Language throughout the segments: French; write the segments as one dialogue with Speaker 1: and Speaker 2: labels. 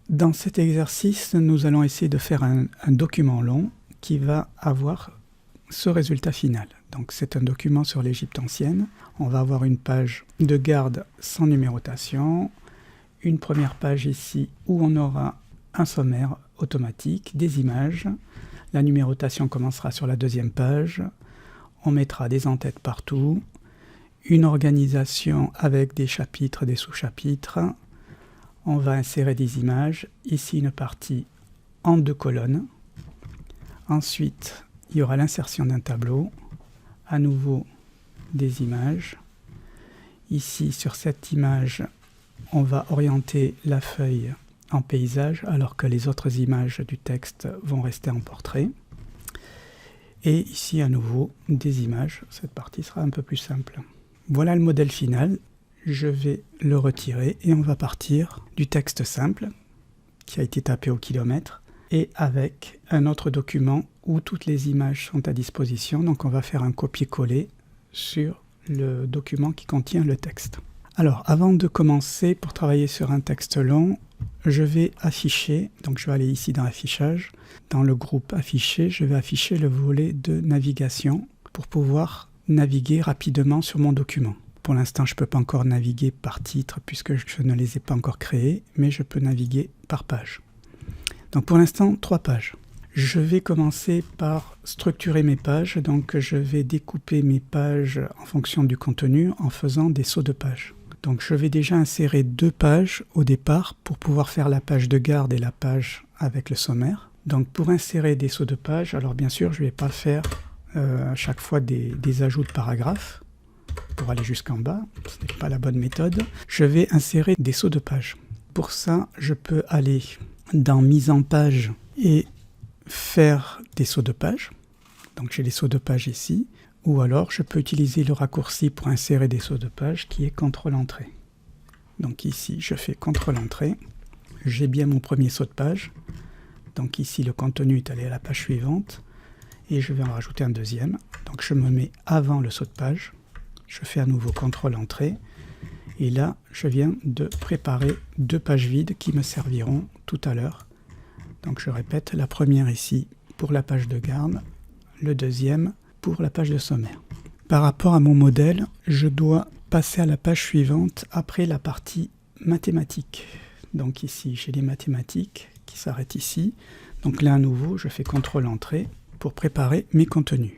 Speaker 1: Dans cet exercice, nous allons essayer de faire un document long qui va avoir ce résultat final. Donc c'est un document sur l'Égypte ancienne. On va avoir une page de garde sans numérotation, une première page ici où on aura un sommaire automatique, des images. La numérotation commencera sur la deuxième page. On mettra des en-têtes partout, une organisation avec des chapitres, des sous-chapitres. On va insérer des images. Ici, une partie en 2 colonnes. Ensuite, il y aura l'insertion d'un tableau. À nouveau, des images. Ici, sur cette image, on va orienter la feuille en paysage, alors que les autres images du texte vont rester en portrait. Et ici, à nouveau, des images. Cette partie sera un peu plus simple. Voilà le modèle final. Je vais le retirer et on va partir du texte simple qui a été tapé au kilomètre et avec un autre document où toutes les images sont à disposition. Donc on va faire un copier-coller sur le document qui contient le texte. Alors avant de commencer, pour travailler sur un texte long, je vais afficher, donc je vais aller ici dans affichage, dans le groupe afficher, je vais afficher le volet de navigation pour pouvoir naviguer rapidement sur mon document. Pour l'instant, je ne peux pas encore naviguer par titre puisque je ne les ai pas encore créés, mais je peux naviguer par page. Donc pour l'instant, 3 pages. Je vais commencer par structurer mes pages, donc je vais découper mes pages en fonction du contenu en faisant des sauts de pages. Donc je vais déjà insérer 2 pages au départ pour pouvoir faire la page de garde et la page avec le sommaire. Donc pour insérer des sauts de pages, alors bien sûr je ne vais pas faire à chaque fois des ajouts de paragraphes pour aller jusqu'en bas, ce n'est pas la bonne méthode. Je vais insérer des sauts de pages. Pour ça, je peux aller dans mise en page et faire des sauts de page. Donc j'ai les sauts de page ici. Ou alors je peux utiliser le raccourci pour insérer des sauts de page qui est CTRL-Entrée. Donc ici je fais CTRL-Entrée. J'ai bien mon premier saut de page. Donc ici le contenu est allé à la page suivante. Et je vais en rajouter un deuxième. Donc je me mets avant le saut de page. Je fais à nouveau CTRL-Entrée. Et là, je viens de préparer 2 pages vides qui me serviront tout à l'heure. Donc je répète, la première ici pour la page de garde, le deuxième pour la page de sommaire. Par rapport à mon modèle, je dois passer à la page suivante après la partie mathématiques. Donc ici, j'ai les mathématiques qui s'arrêtent ici. Donc là, à nouveau, je fais CTRL-Entrée pour préparer mes contenus.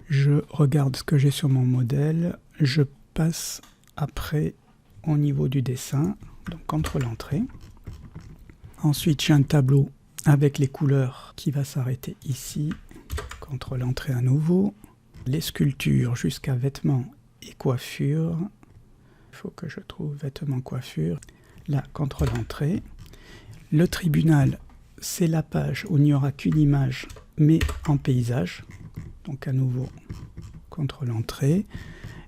Speaker 1: Je regarde ce que j'ai sur mon modèle, je passe après au niveau du dessin, donc CTRL-Entrée. Ensuite, j'ai un tableau avec les couleurs qui va s'arrêter ici, CTRL-Entrée à nouveau. Les sculptures jusqu'à vêtements et coiffure. Il faut que je trouve vêtements, coiffure. Là, CTRL-Entrée. Le tribunal, c'est la page où il n'y aura qu'une image, mais en paysage. Donc à nouveau, CTRL-Entrée.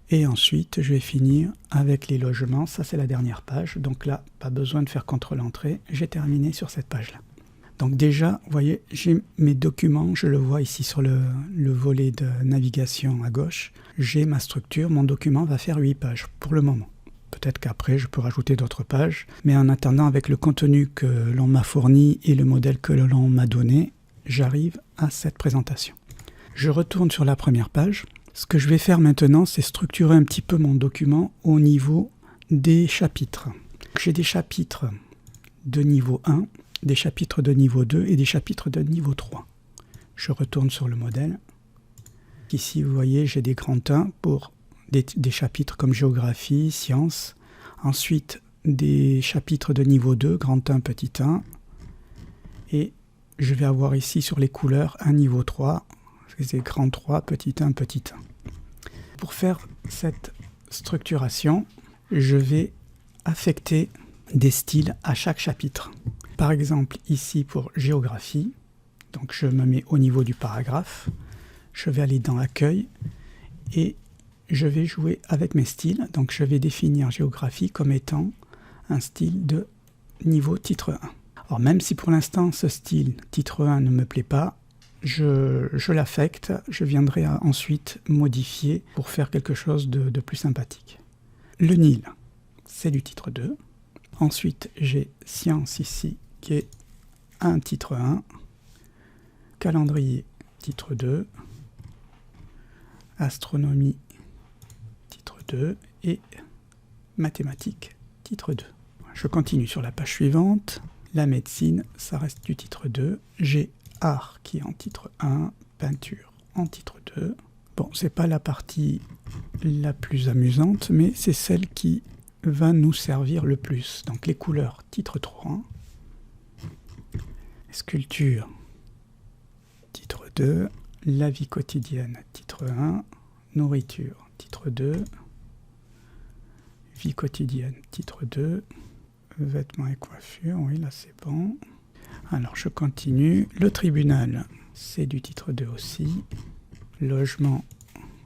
Speaker 1: Et ensuite, je vais finir avec les logements. Ça, c'est la dernière page. Donc là, pas besoin de faire CTRL-Entrée. J'ai terminé sur cette page-là. Donc déjà, vous voyez, j'ai mes documents. Je le vois ici sur le volet de navigation à gauche. J'ai ma structure. Mon document va faire 8 pages pour le moment. Peut-être qu'après, je peux rajouter d'autres pages. Mais en attendant, avec le contenu que l'on m'a fourni et le modèle que l'on m'a donné, j'arrive à cette présentation. Je retourne sur la première page. Ce que je vais faire maintenant, c'est structurer un petit peu mon document au niveau des chapitres. J'ai des chapitres de niveau 1, des chapitres de niveau 2 et des chapitres de niveau 3. Je retourne sur le modèle. Ici, vous voyez, j'ai des grands 1 pour des chapitres comme géographie, sciences. Ensuite, des chapitres de niveau 2, grand 1, petit 1. Et je vais avoir ici sur les couleurs un niveau 3. C'est grand 3, petit 1, petit 1. Pour faire cette structuration, je vais affecter des styles à chaque chapitre. Par exemple, ici pour géographie, donc je me mets au niveau du paragraphe, je vais aller dans accueil et je vais jouer avec mes styles. Donc je vais définir géographie comme étant un style de niveau titre 1. Alors même si pour l'instant ce style titre 1 ne me plaît pas, je l'affecte, je viendrai ensuite modifier pour faire quelque chose de plus sympathique. Le Nil, c'est du titre 2. Ensuite, j'ai Science ici, qui est un titre 1. Calendrier, titre 2. Astronomie, titre 2. Et Mathématiques, titre 2. Je continue sur la page suivante. La médecine, ça reste du titre 2. J'ai Art qui est en titre 1. Peinture en titre 2. Bon, c'est pas la partie la plus amusante, mais c'est celle qui va nous servir le plus. Donc les couleurs, titre 3. Sculpture, titre 2. La vie quotidienne, titre 1. Nourriture, titre 2. Vie quotidienne, titre 2. Vêtements et coiffure, oui, là c'est bon. Alors je continue. Le tribunal, c'est du titre 2 aussi. Logement,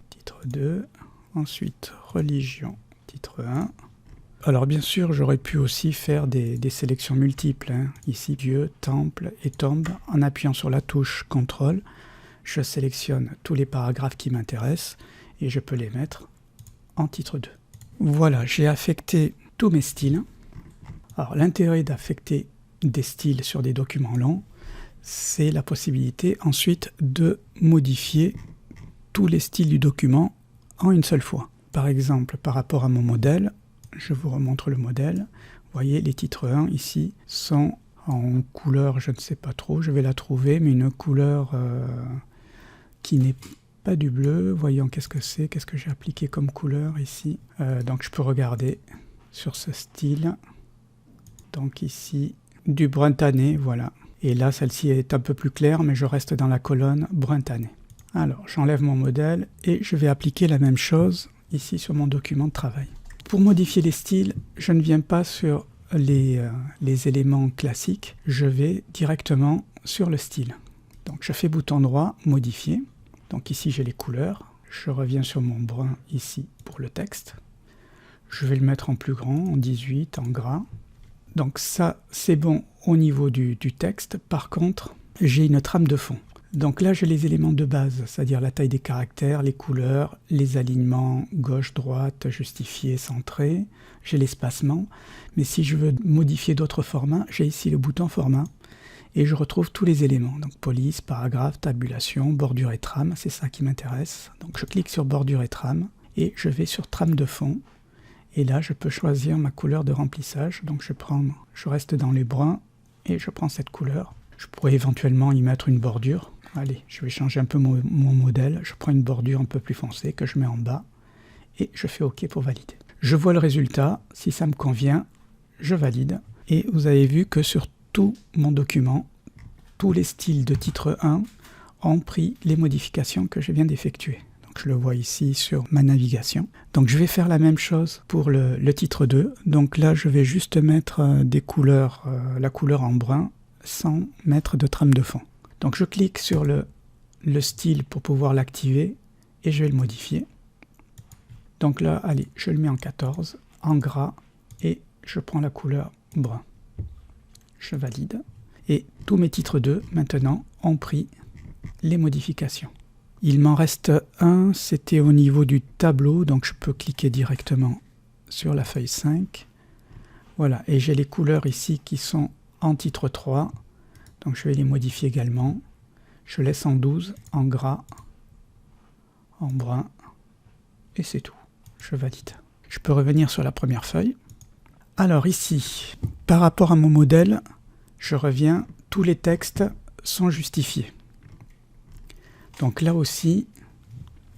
Speaker 1: titre 2. Ensuite, religion, titre 1. Alors bien sûr, j'aurais pu aussi faire des sélections multiples. Ici, Dieu, temple et tombe. En appuyant sur la touche CTRL, je sélectionne tous les paragraphes qui m'intéressent et je peux les mettre en titre 2. Voilà, j'ai affecté tous mes styles. Alors l'intérêt d'affecter des styles sur des documents longs, c'est la possibilité ensuite de modifier tous les styles du document en une seule fois. Par exemple, par rapport à mon modèle, je vous remontre le modèle. Vous voyez, les titres 1 ici sont en couleur, je ne sais pas trop, je vais la trouver, mais une couleur qui n'est pas du bleu. Voyons qu'est-ce que j'ai appliqué comme couleur ici. Donc je peux regarder sur ce style. Donc ici, du brun tanné, voilà. Et là, celle-ci est un peu plus claire, mais je reste dans la colonne brun tanné. Alors, j'enlève mon modèle et je vais appliquer la même chose ici sur mon document de travail. Pour modifier les styles, je ne viens pas sur les éléments classiques, je vais directement sur le style. Donc je fais bouton droit, modifier. Donc ici j'ai les couleurs, je reviens sur mon brun ici pour le texte. Je vais le mettre en plus grand, en 18, en gras. Donc ça c'est bon au niveau du texte. Par contre, j'ai une trame de fond. Donc là, j'ai les éléments de base, c'est-à-dire la taille des caractères, les couleurs, les alignements gauche-droite, justifié, centré. J'ai l'espacement. Mais si je veux modifier d'autres formats, j'ai ici le bouton format et je retrouve tous les éléments. Donc police, paragraphe, tabulation, bordure et trame, c'est ça qui m'intéresse. Donc je clique sur bordure et trame et je vais sur trame de fond. Et là, je peux choisir ma couleur de remplissage. Donc je reste dans les bruns et je prends cette couleur. Je pourrais éventuellement y mettre une bordure. Allez, je vais changer un peu mon modèle. Je prends une bordure un peu plus foncée que je mets en bas et je fais OK pour valider. Je vois le résultat. Si ça me convient, je valide. Et vous avez vu que sur tout mon document, tous les styles de titre 1 ont pris les modifications que je viens d'effectuer. Donc je le vois ici sur ma navigation. Donc je vais faire la même chose pour le titre 2. Donc là, je vais juste mettre des couleurs, la couleur en brun, sans mettre de trame de fond. Donc je clique sur le style pour pouvoir l'activer et je vais le modifier. Donc là, allez, je le mets en 14, en gras, et je prends la couleur brun. Je valide. Et tous mes titres 2, maintenant, ont pris les modifications. Il m'en reste un, c'était au niveau du tableau, donc je peux cliquer directement sur la feuille 5. Voilà, et j'ai les couleurs ici qui sont en titre 3. Donc je vais les modifier également. Je laisse en 12, en gras, en brun, et c'est tout. Je valide. Je peux revenir sur la première feuille. Alors ici, par rapport à mon modèle, je reviens, tous les textes sont justifiés. Donc là aussi,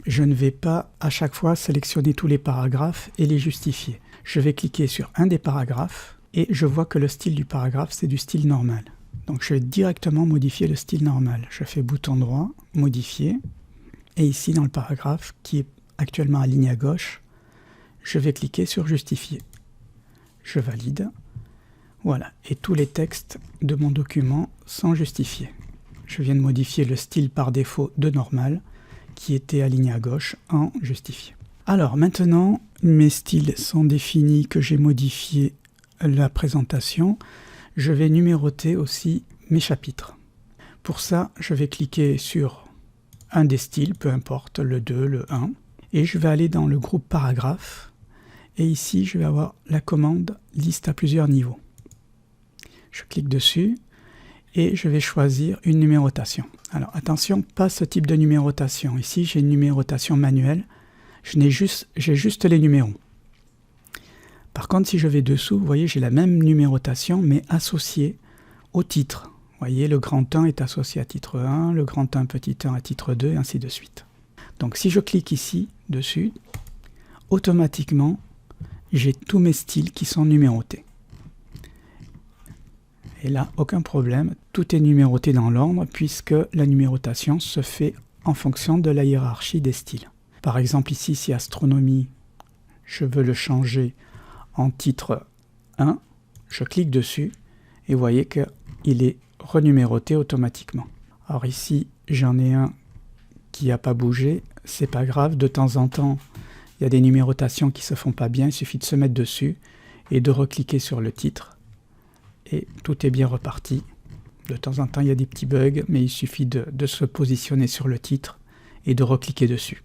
Speaker 1: je ne vais pas à chaque fois sélectionner tous les paragraphes et les justifier. Je vais cliquer sur un des paragraphes et je vois que le style du paragraphe, c'est du style normal. Donc je vais directement modifier le style normal. Je fais bouton droit, modifier. Et ici dans le paragraphe, qui est actuellement aligné à gauche, je vais cliquer sur justifier. Je valide. Voilà. Et tous les textes de mon document sont justifiés. Je viens de modifier le style par défaut de normal, qui était aligné à gauche, en justifié. Alors maintenant, mes styles sont définis, que j'ai modifié la présentation. Je vais numéroter aussi mes chapitres. Pour ça, je vais cliquer sur un des styles, peu importe, le 2, le 1, et je vais aller dans le groupe paragraphe, et ici je vais avoir la commande liste à plusieurs niveaux. Je clique dessus, et je vais choisir une numérotation. Alors attention, pas ce type de numérotation. Ici j'ai une numérotation manuelle, j'ai juste les numéros. Par contre, si je vais dessous, vous voyez, j'ai la même numérotation, mais associée au titre. Vous voyez, le grand 1 est associé à titre 1, le grand 1 petit 1 à titre 2, et ainsi de suite. Donc si je clique ici, dessus, automatiquement, j'ai tous mes styles qui sont numérotés. Et là, aucun problème, tout est numéroté dans l'ordre, puisque la numérotation se fait en fonction de la hiérarchie des styles. Par exemple, ici, si astronomie, je veux le changer en titre 1, je clique dessus, et vous voyez qu'il est renuméroté automatiquement. Alors ici, j'en ai un qui n'a pas bougé, c'est pas grave, de temps en temps, il y a des numérotations qui se font pas bien, il suffit de se mettre dessus et de recliquer sur le titre, et tout est bien reparti. De temps en temps, il y a des petits bugs, mais il suffit de se positionner sur le titre et de recliquer dessus.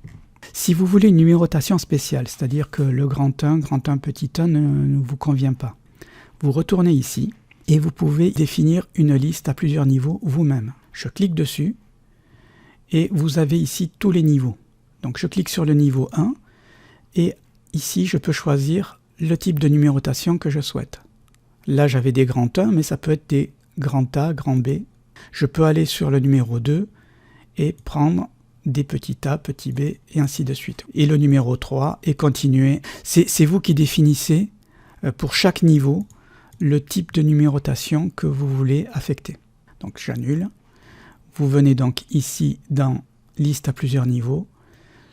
Speaker 1: Si vous voulez une numérotation spéciale, c'est-à-dire que le grand 1, petit 1 ne vous convient pas, vous retournez ici et vous pouvez définir une liste à plusieurs niveaux vous-même. Je clique dessus et vous avez ici tous les niveaux. Donc je clique sur le niveau 1 et ici je peux choisir le type de numérotation que je souhaite. Là j'avais des grands 1, mais ça peut être des grands A, grands B. Je peux aller sur le numéro 2 et prendre des petits a, petits b, et ainsi de suite. Et le numéro 3, et continuer. C'est vous qui définissez pour chaque niveau le type de numérotation que vous voulez affecter. Donc j'annule. Vous venez donc ici dans liste à plusieurs niveaux.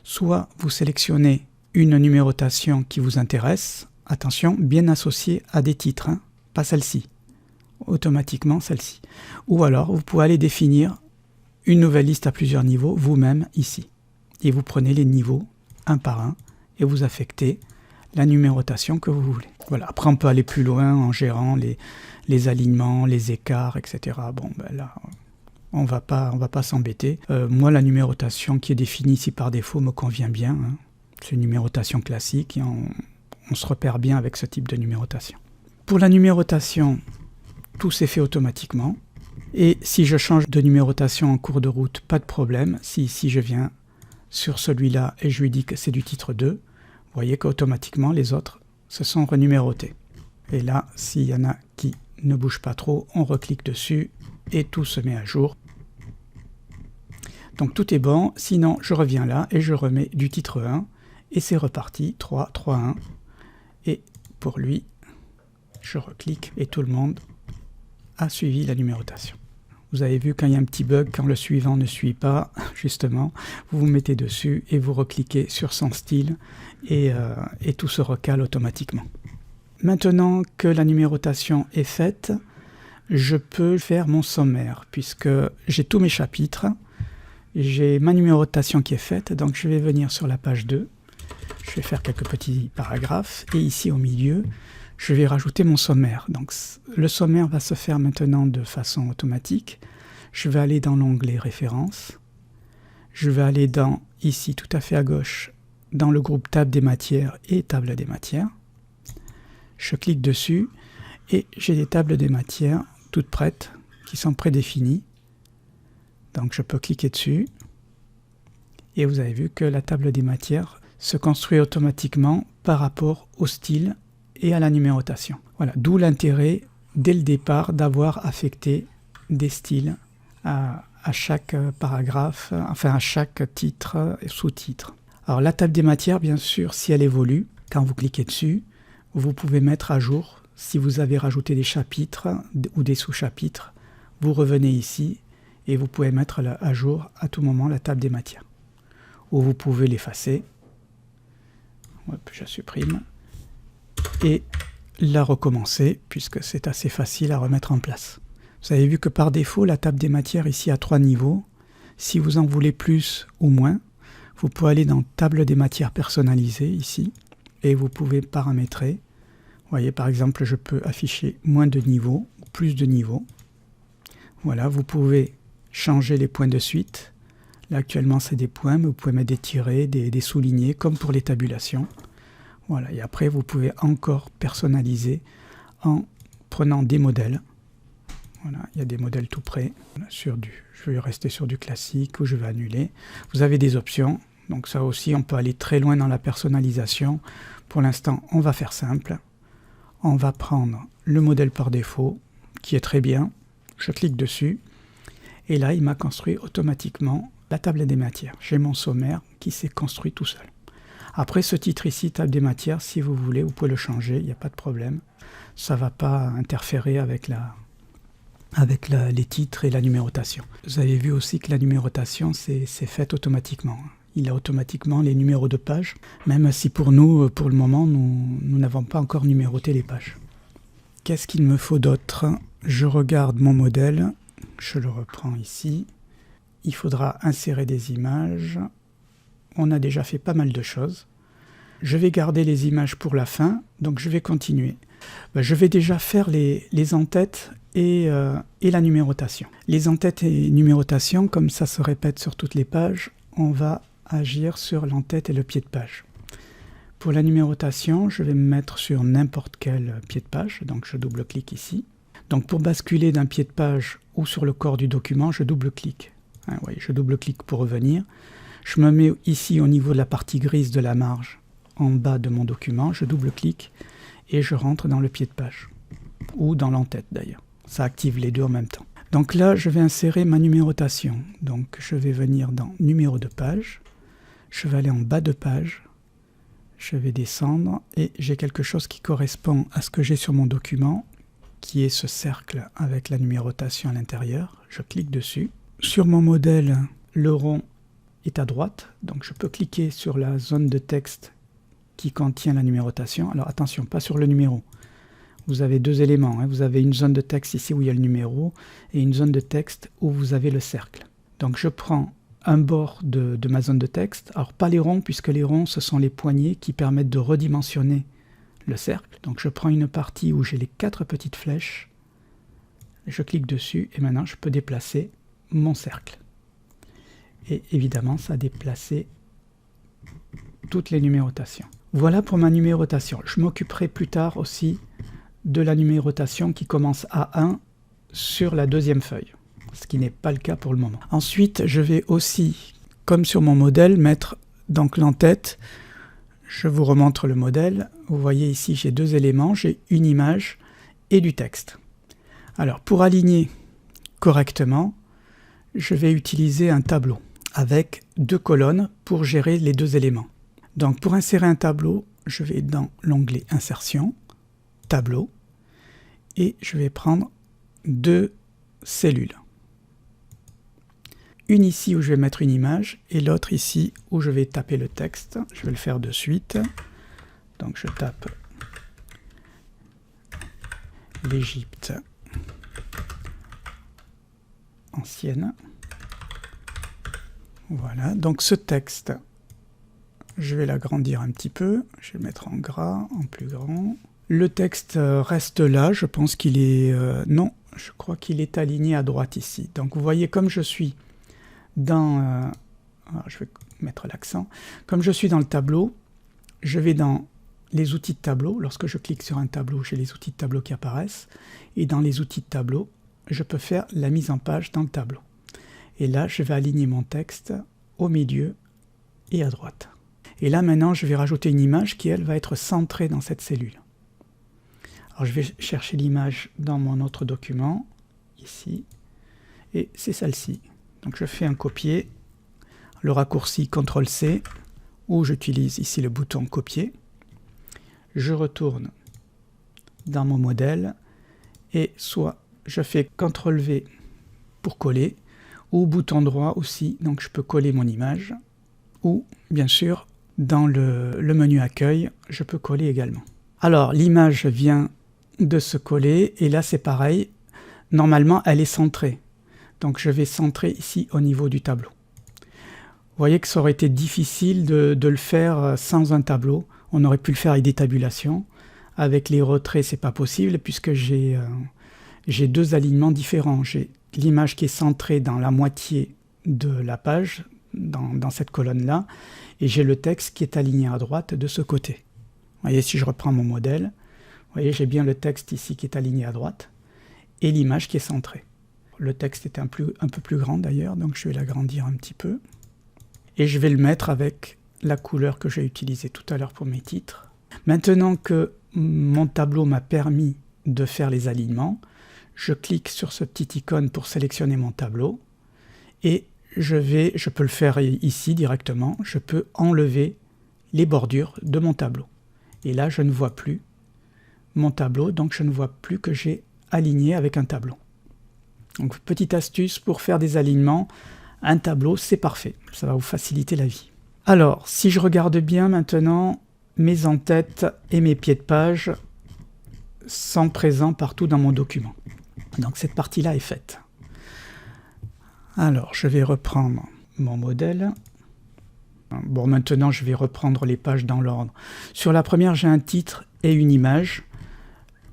Speaker 1: Soit vous sélectionnez une numérotation qui vous intéresse, attention, bien associée à des titres, hein, pas celle-ci, automatiquement celle-ci. Ou alors vous pouvez aller définir une nouvelle liste à plusieurs niveaux, vous-même, ici. Et vous prenez les niveaux, un par un, et vous affectez la numérotation que vous voulez. Voilà. Après, on peut aller plus loin en gérant les alignements, les écarts, etc. Bon, ben là, on va pas s'embêter. Moi, la numérotation qui est définie ici par défaut me convient bien. Hein. C'est une numérotation classique, et on se repère bien avec ce type de numérotation. Pour la numérotation, tout s'est fait automatiquement. Et si je change de numérotation en cours de route, pas de problème. Si ici je viens sur celui-là et je lui dis que c'est du titre 2, vous voyez qu'automatiquement les autres se sont renumérotés. Et là, s'il y en a qui ne bougent pas trop, on reclique dessus et tout se met à jour. Donc tout est bon, sinon je reviens là et je remets du titre 1 et c'est reparti, 3, 3, 1. Et pour lui, je reclique et tout le monde a suivi la numérotation. Vous avez vu quand il y a un petit bug, quand le suivant ne suit pas, justement, vous vous mettez dessus et vous recliquez sur son style et tout se recale automatiquement. Maintenant que la numérotation est faite, je peux faire mon sommaire puisque j'ai tous mes chapitres, j'ai ma numérotation qui est faite, donc je vais venir sur la page 2, je vais faire quelques petits paragraphes et ici au milieu, je vais rajouter mon sommaire. Donc le sommaire va se faire maintenant de façon automatique. Je vais aller dans l'onglet références. Je vais aller dans, ici tout à fait à gauche, dans le groupe table des matières et table des matières. Je clique dessus et j'ai des tables des matières toutes prêtes qui sont prédéfinies. Donc je peux cliquer dessus et vous avez vu que la table des matières se construit automatiquement par rapport au style et à la numérotation. Voilà, d'où l'intérêt dès le départ d'avoir affecté des styles à chaque paragraphe, enfin à chaque titre et sous-titre. Alors la table des matières, bien sûr, si elle évolue, quand vous cliquez dessus, vous pouvez mettre à jour, si vous avez rajouté des chapitres ou des sous-chapitres, vous revenez ici et vous pouvez mettre à jour à tout moment la table des matières. Ou vous pouvez l'effacer. Hop, je supprime. Et la recommencer, puisque c'est assez facile à remettre en place. Vous avez vu que par défaut, la table des matières ici a 3 niveaux. Si vous en voulez plus ou moins, vous pouvez aller dans table des matières personnalisées ici, et vous pouvez paramétrer. Vous voyez, par exemple, je peux afficher moins de niveaux, ou plus de niveaux. Voilà, vous pouvez changer les points de suite. Là actuellement c'est des points, mais vous pouvez mettre des tirets, des soulignés, comme pour les tabulations. Voilà, et après vous pouvez encore personnaliser en prenant des modèles. Voilà, il y a des modèles tout prêts. Je vais rester sur du classique ou je vais annuler. Vous avez des options, donc ça aussi on peut aller très loin dans la personnalisation. Pour l'instant on va faire simple. On va prendre le modèle par défaut, qui est très bien. Je clique dessus, et là il m'a construit automatiquement la table des matières. J'ai mon sommaire qui s'est construit tout seul. Après ce titre ici, table des matières, si vous voulez, vous pouvez le changer, il n'y a pas de problème. Ça ne va pas interférer avec les titres et la numérotation. Vous avez vu aussi que la numérotation, c'est fait automatiquement. Il a automatiquement les numéros de pages, même si pour nous, pour le moment, nous n'avons pas encore numéroté les pages. Qu'est-ce qu'il me faut d'autre? Je regarde mon modèle, je le reprends ici. Il faudra insérer des images. On a déjà fait pas mal de choses. Je vais garder les images pour la fin, donc je vais continuer. Je vais déjà faire les en-têtes et la numérotation. Les en-têtes et numérotation, comme ça se répète sur toutes les pages, on va agir sur l'en-tête et le pied de page. Pour la numérotation, je vais me mettre sur n'importe quel pied de page, donc je double-clique ici. Donc pour basculer d'un pied de page ou sur le corps du document, je double-clique. Oui, je double-clique pour revenir. Je me mets ici au niveau de la partie grise de la marge, en bas de mon document, je double-clique et je rentre dans le pied de page, ou dans l'en-tête d'ailleurs. Ça active les deux en même temps. Donc là, je vais insérer ma numérotation. Donc je vais venir dans numéro de page, je vais aller en bas de page, je vais descendre et j'ai quelque chose qui correspond à ce que j'ai sur mon document, qui est ce cercle avec la numérotation à l'intérieur. Je clique dessus. Sur mon modèle, le rond est à droite, donc je peux cliquer sur la zone de texte qui contient la numérotation. Alors attention, pas sur le numéro. Vous avez deux éléments, hein. Vous avez une zone de texte ici où il y a le numéro et une zone de texte où vous avez le cercle. Donc je prends un bord de ma zone de texte, alors pas les ronds puisque les ronds ce sont les poignées qui permettent de redimensionner le cercle. Donc je prends une partie où j'ai les 4 petites flèches, je clique dessus et maintenant je peux déplacer mon cercle. Et évidemment ça a déplacé toutes les numérotations. Voilà pour ma numérotation. Je m'occuperai plus tard aussi de la numérotation qui commence à 1 sur la deuxième feuille, ce qui n'est pas le cas pour le moment. Ensuite, je vais aussi, comme sur mon modèle, mettre donc l'en-tête. Je vous remontre le modèle. Vous voyez ici, j'ai deux éléments, j'ai une image et du texte. Alors, pour aligner correctement, je vais utiliser un tableau avec 2 colonnes pour gérer les 2 éléments. Donc, pour insérer un tableau, je vais dans l'onglet Insertion, Tableau, et je vais prendre 2 cellules. Une ici où je vais mettre une image, et l'autre ici où je vais taper le texte. Je vais le faire de suite. Donc, je tape l'Égypte ancienne. Voilà, donc ce texte, je vais l'agrandir un petit peu, je vais le mettre en gras, en plus grand. Le texte reste là, je pense qu'il est... non, je crois qu'il est aligné à droite ici. Donc vous voyez, comme je suis dans... je vais mettre l'accent. Comme je suis dans le tableau, je vais dans les outils de tableau. Lorsque je clique sur un tableau, j'ai les outils de tableau qui apparaissent. Et dans les outils de tableau, je peux faire la mise en page dans le tableau. Et là, je vais aligner mon texte au milieu et à droite. Et là, maintenant, je vais rajouter une image qui, elle, va être centrée dans cette cellule. Alors, je vais chercher l'image dans mon autre document, ici, et c'est celle-ci. Donc, je fais un copier, le raccourci CTRL-C, ou j'utilise ici le bouton copier. Je retourne dans mon modèle, et soit je fais CTRL-V pour coller, ou bouton droit aussi, donc je peux coller mon image, ou bien sûr, dans le menu accueil, je peux coller également. Alors, l'image vient de se coller, et là c'est pareil, normalement elle est centrée. Donc je vais centrer ici au niveau du tableau. Vous voyez que ça aurait été difficile de le faire sans un tableau. On aurait pu le faire avec des tabulations. Avec les retraits, c'est pas possible, puisque j'ai 2 alignements différents. J'ai l'image qui est centrée dans la moitié de la page, dans cette colonne-là, et j'ai le texte qui est aligné à droite de ce côté. Vous voyez, si je reprends mon modèle, vous voyez, j'ai bien le texte ici qui est aligné à droite, et l'image qui est centrée. Le texte est un peu plus grand d'ailleurs, donc je vais l'agrandir un petit peu. Et je vais le mettre avec la couleur que j'ai utilisée tout à l'heure pour mes titres. Maintenant que mon tableau m'a permis de faire les alignements, je clique sur ce petit icône pour sélectionner mon tableau, et je peux le faire ici directement, je peux enlever les bordures de mon tableau. Et là, je ne vois plus mon tableau, donc je ne vois plus que j'ai aligné avec un tableau. Donc, petite astuce pour faire des alignements, un tableau, c'est parfait, ça va vous faciliter la vie. Alors, si je regarde bien maintenant, mes en-têtes et mes pieds de page sont présents partout dans mon document. Donc cette partie-là est faite. Alors, je vais reprendre mon modèle. Bon, maintenant, je vais reprendre les pages dans l'ordre. Sur la première, j'ai un titre et une image.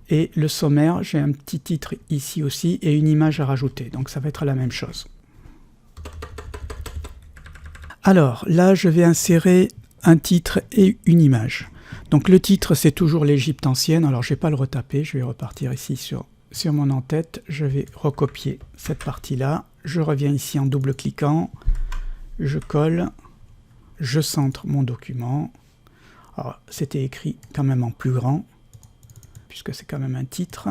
Speaker 1: Et le sommaire, j'ai un petit titre ici aussi et une image à rajouter. Donc ça va être la même chose. Alors, là, je vais insérer un titre et une image. Donc le titre, c'est toujours l'Égypte ancienne. Alors, je ne vais pas le retaper. Je vais repartir ici sur mon en-tête. Je vais recopier cette partie-là. Je reviens ici en double-cliquant, je colle, je centre mon document. Alors, c'était écrit quand même en plus grand, puisque c'est quand même un titre.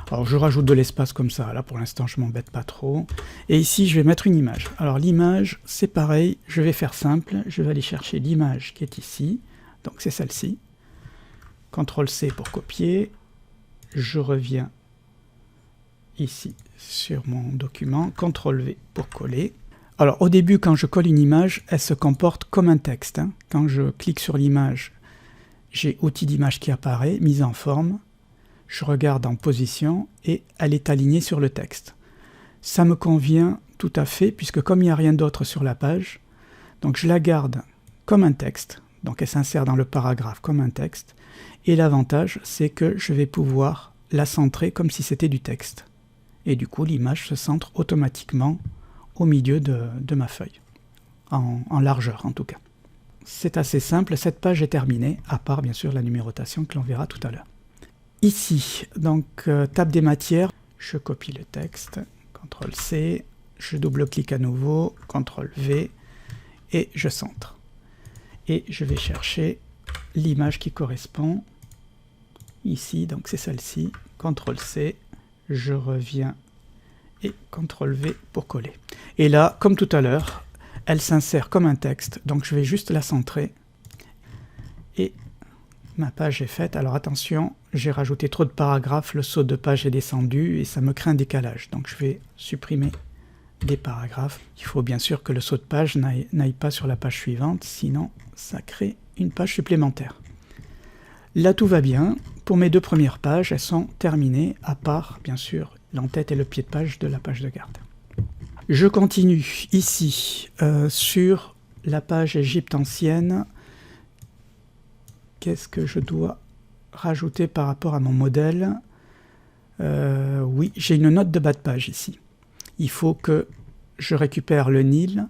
Speaker 1: Alors, je rajoute de l'espace comme ça. Là, pour l'instant, je ne m'embête pas trop. Et ici, je vais mettre une image. Alors, l'image, c'est pareil. Je vais faire simple. Je vais aller chercher l'image qui est ici. Donc, c'est celle-ci. CTRL-C pour copier. Je reviens ici sur mon document, CTRL-V pour coller. Alors au début, quand je colle une image, elle se comporte comme un texte. Quand je clique sur l'image, j'ai outil d'image qui apparaît, mise en forme, je regarde en position et elle est alignée sur le texte. Ça me convient tout à fait, puisque comme il n'y a rien d'autre sur la page, donc je la garde comme un texte, donc elle s'insère dans le paragraphe comme un texte, et l'avantage, c'est que je vais pouvoir la centrer comme si c'était du texte. Et du coup, l'image se centre automatiquement au milieu de ma feuille, en largeur en tout cas. C'est assez simple, cette page est terminée, à part bien sûr la numérotation que l'on verra tout à l'heure. Ici, donc table des matières, je copie le texte, CTRL-C, je double-clique à nouveau, CTRL-V, et je centre. Et je vais chercher l'image qui correspond, ici, donc c'est celle-ci, CTRL-C, je reviens et CTRL-V pour coller. Et là, comme tout à l'heure, elle s'insère comme un texte, donc je vais juste la centrer. Et ma page est faite. Alors attention, j'ai rajouté trop de paragraphes, le saut de page est descendu et ça me crée un décalage. Donc je vais supprimer des paragraphes. Il faut bien sûr que le saut de page n'aille pas sur la page suivante, sinon ça crée une page supplémentaire. Là tout va bien. Pour mes deux premières pages, elles sont terminées, à part, bien sûr, l'en-tête et le pied de page de la page de garde. Je continue ici sur la page Égypte ancienne. Qu'est-ce que je dois rajouter par rapport à mon modèle? Oui, j'ai une note de bas de page ici. Il faut que je récupère le Nil,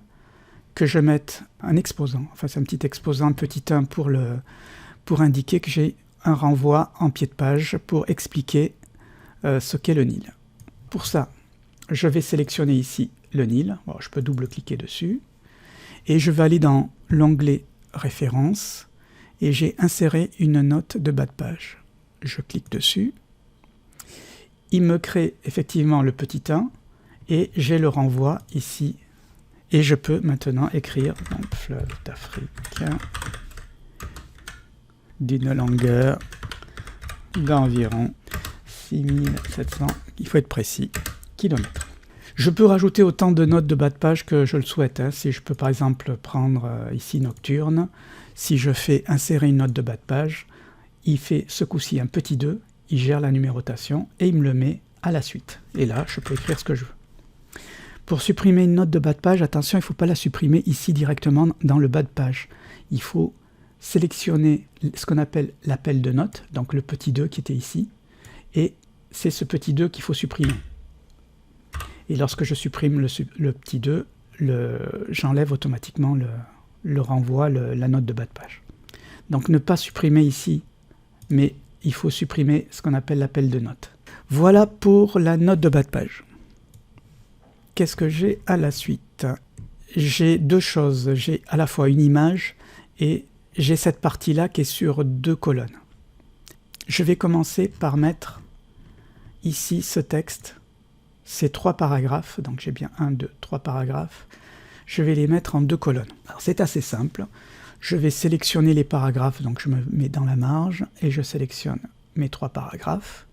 Speaker 1: que je mette un exposant, enfin c'est un petit exposant, petit 1 pour indiquer que j'ai un renvoi en pied de page pour expliquer ce qu'est le Nil. Pour ça, je vais sélectionner ici le Nil. Bon, je peux double-cliquer dessus. Et je vais aller dans l'onglet Références et j'ai inséré une note de bas de page. Je clique dessus. Il me crée effectivement le petit 1 et j'ai le renvoi ici. Et je peux maintenant écrire donc, fleuve d'Afrique d'une longueur d'environ 6700, il faut être précis, kilomètres. Je peux rajouter autant de notes de bas de page que je le souhaite. Si je peux par exemple prendre ici Nocturne, si je fais insérer une note de bas de page, il fait ce coup-ci un petit 2, il gère la numérotation et il me le met à la suite. Et là, je peux écrire ce que je veux. Pour supprimer une note de bas de page, attention, il ne faut pas la supprimer ici directement dans le bas de page. Il faut sélectionner ce qu'on appelle l'appel de notes, donc le petit 2 qui était ici, et c'est ce petit 2 qu'il faut supprimer. Et lorsque je supprime le petit 2, j'enlève automatiquement le renvoi, la note de bas de page. Donc ne pas supprimer ici, mais il faut supprimer ce qu'on appelle l'appel de notes. Voilà pour la note de bas de page. Qu'est-ce que j'ai à la suite? J'ai deux choses. J'ai à la fois une image et j'ai cette partie-là qui est sur 2 colonnes. Je vais commencer par mettre ici ce texte, ces 3 paragraphes, donc j'ai bien 1, 2, 3 paragraphes, je vais les mettre en 2 colonnes. Alors c'est assez simple, je vais sélectionner les paragraphes, donc je me mets dans la marge et je sélectionne mes 3 paragraphes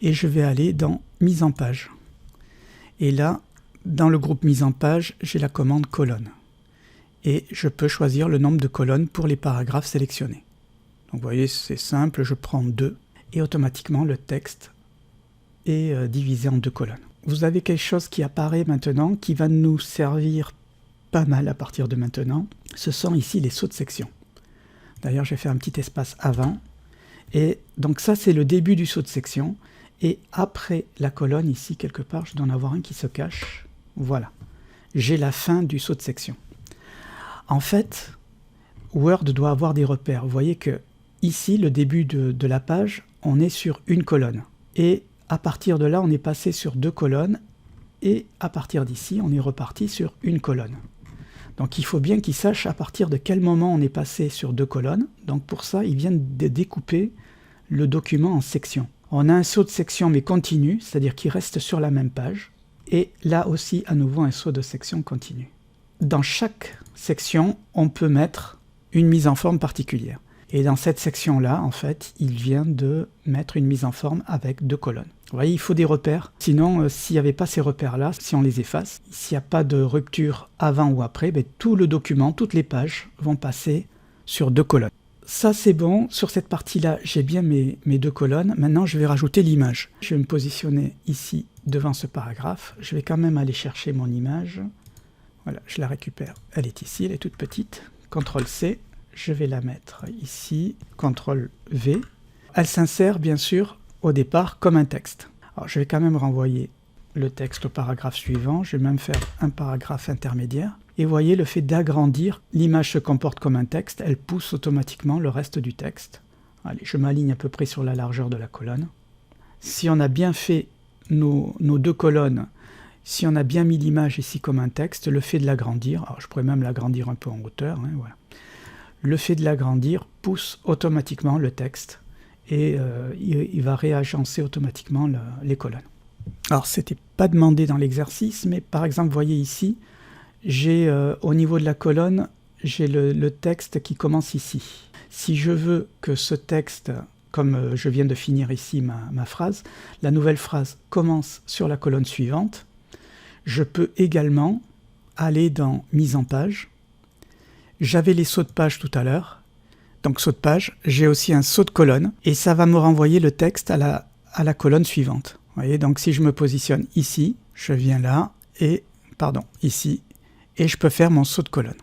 Speaker 1: et je vais aller dans mise en page. Et là, dans le groupe mise en page, j'ai la commande colonne. Et je peux choisir le nombre de colonnes pour les paragraphes sélectionnés. Donc vous voyez, c'est simple, je prends 2 et automatiquement le texte est divisé en 2 colonnes. Vous avez quelque chose qui apparaît maintenant, qui va nous servir pas mal à partir de maintenant. Ce sont ici les sauts de section. D'ailleurs, j'ai fait un petit espace avant. Et donc ça, c'est le début du saut de section. Et après la colonne, ici, quelque part, je dois en avoir un qui se cache. Voilà. J'ai la fin du saut de section. En fait, Word doit avoir des repères. Vous voyez que ici, le début de la page, on est sur une colonne. Et à partir de là, on est passé sur 2 colonnes. Et à partir d'ici, on est reparti sur une colonne. Donc il faut bien qu'il sache à partir de quel moment on est passé sur 2 colonnes. Donc pour ça, il vient de découper le document en sections. On a un saut de section mais continu, c'est-à-dire qu'il reste sur la même page. Et là aussi, à nouveau, un saut de section continu. Dans chaque section, on peut mettre une mise en forme particulière. Et dans cette section-là, en fait, il vient de mettre une mise en forme avec 2 colonnes. Vous voyez, il faut des repères. Sinon, s'il n'y avait pas ces repères-là, si on les efface, s'il n'y a pas de rupture avant ou après, tout le document, toutes les pages vont passer sur 2 colonnes. Ça, c'est bon. Sur cette partie-là, j'ai bien mes 2 colonnes. Maintenant, je vais rajouter l'image. Je vais me positionner ici devant ce paragraphe. Je vais quand même aller chercher mon image. Voilà, je la récupère. Elle est ici, elle est toute petite. CTRL-C. Je vais la mettre ici. CTRL-V. Elle s'insère, bien sûr, au départ comme un texte. Alors, je vais quand même renvoyer le texte au paragraphe suivant. Je vais même faire un paragraphe intermédiaire. Et vous voyez, le fait d'agrandir, l'image se comporte comme un texte. Elle pousse automatiquement le reste du texte. Allez, je m'aligne à peu près sur la largeur de la colonne. Si on a bien fait nos 2 colonnes, si on a bien mis l'image ici comme un texte, le fait de l'agrandir, alors je pourrais même l'agrandir un peu en hauteur, hein, voilà. Le fait de l'agrandir pousse automatiquement le texte et il va réagencer automatiquement les colonnes. Alors c'était pas demandé dans l'exercice, mais par exemple, vous voyez ici, j'ai au niveau de la colonne, j'ai le texte qui commence ici. Si je veux que ce texte, comme je viens de finir ici ma phrase, la nouvelle phrase commence sur la colonne suivante, je peux également aller dans mise en page. J'avais les sauts de page tout à l'heure, donc saut de page, j'ai aussi un saut de colonne, et ça va me renvoyer le texte à la colonne suivante. Vous voyez, donc si je me positionne ici, je viens là, et, ici, et je peux faire mon saut de colonne.